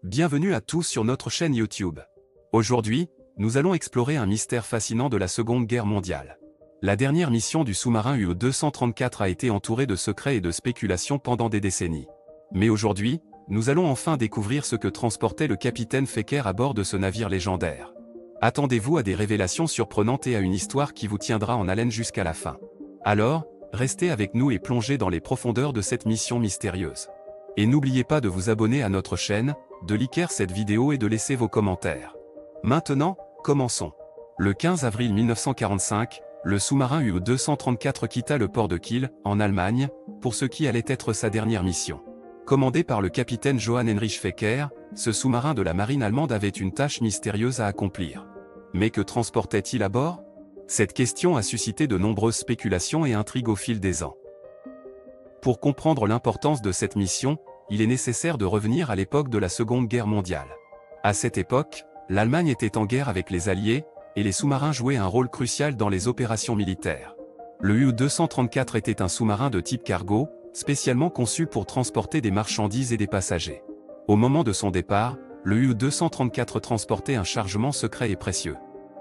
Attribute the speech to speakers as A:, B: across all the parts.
A: Bienvenue à tous sur notre chaîne YouTube. Aujourd'hui, nous allons explorer un mystère fascinant de la Seconde Guerre mondiale. La dernière mission du sous-marin U-234 a été entourée de secrets et de spéculations pendant des décennies. Mais aujourd'hui, nous allons enfin découvrir ce que transportait le capitaine Feker à bord de ce navire légendaire. Attendez-vous à des révélations surprenantes et à une histoire qui vous tiendra en haleine jusqu'à la fin. Alors, restez avec nous et plongez dans les profondeurs de cette mission mystérieuse. Et n'oubliez pas de vous abonner à notre chaîne, de liker cette vidéo et de laisser vos commentaires. Maintenant, commençons. Le 15 avril 1945, le sous-marin U-234 quitta le port de Kiel, en Allemagne, pour ce qui allait être sa dernière mission. Commandé par le capitaine Johann Heinrich Feker, ce sous-marin de la marine allemande avait une tâche mystérieuse à accomplir. Mais que transportait-il à bord? Cette question a suscité de nombreuses spéculations et intrigues au fil des ans. Pour comprendre l'importance de cette mission, il est nécessaire de revenir à l'époque de la Seconde Guerre mondiale. À cette époque, l'Allemagne était en guerre avec les Alliés, et les sous-marins jouaient un rôle crucial dans les opérations militaires. Le U-234 était un sous-marin de type cargo, spécialement conçu pour transporter des marchandises et des passagers. Au moment de son départ, le U-234 transportait un chargement secret et précieux.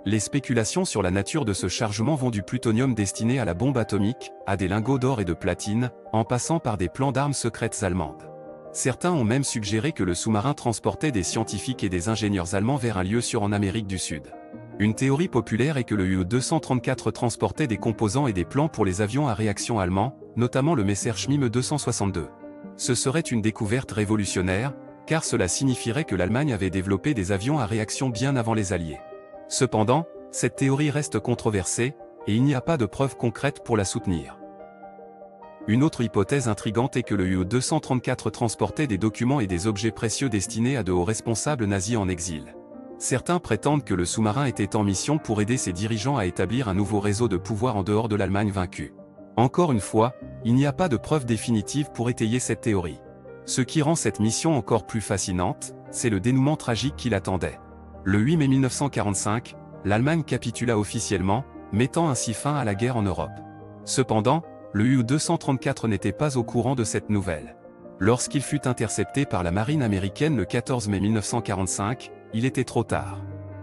A: Les spéculations sur la nature de ce chargement vont du plutonium destiné à la bombe atomique, à des lingots d'or et de platine, en passant par des plans d'armes secrètes allemandes. Certains ont même suggéré que le sous-marin transportait des scientifiques et des ingénieurs allemands vers un lieu sûr en Amérique du Sud. Une théorie populaire est que le U-234 transportait des composants et des plans pour les avions à réaction allemands, notamment le Messerschmitt 262. Ce serait une découverte révolutionnaire, car cela signifierait que l'Allemagne avait développé des avions à réaction bien avant les Alliés. Cependant, cette théorie reste controversée, et il n'y a pas de preuves concrètes pour la soutenir. Une autre hypothèse intrigante est que le U-234 transportait des documents et des objets précieux destinés à de hauts responsables nazis en exil. Certains prétendent que le sous-marin était en mission pour aider ses dirigeants à établir un nouveau réseau de pouvoir en dehors de l'Allemagne vaincue. Encore une fois, il n'y a pas de preuves définitives pour étayer cette théorie. Ce qui rend cette mission encore plus fascinante, c'est le dénouement tragique qui l'attendait. Le 8 mai 1945, l'Allemagne capitula officiellement, mettant ainsi fin à la guerre en Europe. Cependant, le U-234 n'était pas au courant de cette nouvelle. Lorsqu'il fut intercepté par la marine américaine le 14 mai 1945, il était trop tard.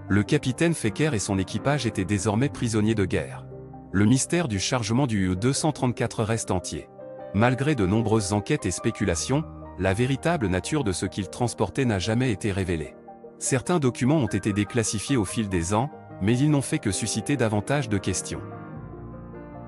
A: Le capitaine Feker et son équipage étaient désormais prisonniers de guerre. Le mystère du chargement du U-234 reste entier. Malgré de nombreuses enquêtes et spéculations, la véritable nature de ce qu'il transportait n'a jamais été révélée. Certains documents ont été déclassifiés au fil des ans, mais ils n'ont fait que susciter davantage de questions.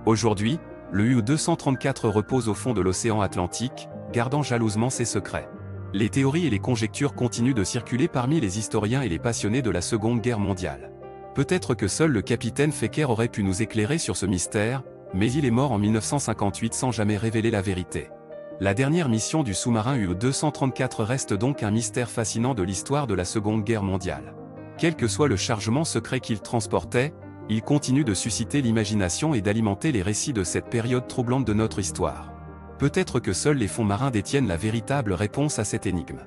A: Aujourd'hui, le U-234 repose au fond de l'océan Atlantique, gardant jalousement ses secrets. Les théories et les conjectures continuent de circuler parmi les historiens et les passionnés de la Seconde Guerre mondiale. Peut-être que seul le capitaine Feker aurait pu nous éclairer sur ce mystère, mais il est mort en 1958 sans jamais révéler la vérité. La dernière mission du sous-marin U-234 reste donc un mystère fascinant de l'histoire de la Seconde Guerre mondiale. Quel que soit le chargement secret qu'il transportait, il continue de susciter l'imagination et d'alimenter les récits de cette période troublante de notre histoire. Peut-être que seuls les fonds marins détiennent la véritable réponse à cette énigme.